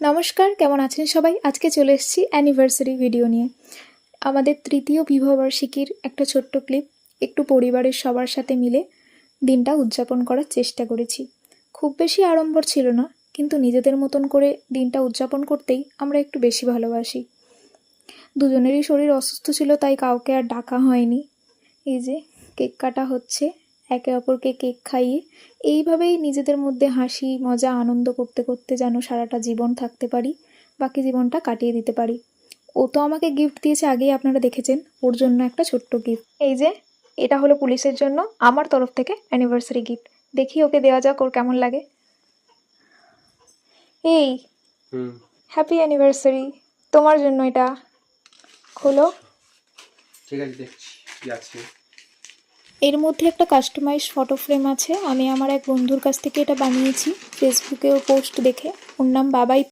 নমস্কার, কেমন আছেন সবাই? আজকে চলে এসেছি অ্যানিভার্সারি ভিডিও নিয়ে। আমাদের তৃতীয় বিবাহবার্ষিকীর একটা ছোট্ট ক্লিপ। একটু পরিবারের সবার সাথে মিলে দিনটা উদযাপন করার চেষ্টা করেছি। খুব বেশি আড়ম্বর ছিল না, কিন্তু নিজেদের মতন করে দিনটা উদযাপন করতেই আমরা একটু বেশি ভালোবাসি। দুজনেরই শরীর অসুস্থ ছিল, তাই কাউকে আর ডাকা হয়নি। এই যে কেক কাটা হচ্ছে, একে অপরকে কেক খাইয়ে এইভাবেই নিজেদের মধ্যে হাসি মজা আনন্দ করতে করতে যেন সারাটা জীবন থাকতে পারি, বাকি জীবনটা কাটিয়ে দিতে পারি। ও তো আমাকে গিফট দিয়েছে, আগেই আপনারা দেখেছেন। ওর জন্য একটা ছোট্ট গিফট, এই যে এটা হলো পুলিশের জন্য আমার তরফ থেকে অ্যানিভার্সারি গিফট। দেখি ওকে দেওয়া যাক, ওর কেমন লাগে। এই হ্যাপি অ্যানিভার্সারি, তোমার জন্য এটা। খোলো। ঠিক আছে, দেখছি কি আছে। এর মধ্যে একটা কাস্টমাইজ ফটো ফ্রেম আছে। আমি আমার এক বন্ধুর কাছ থেকে এটা বানিয়েছি, ফেসবুকেও পোস্ট দেখে। ওর নাম বাবাই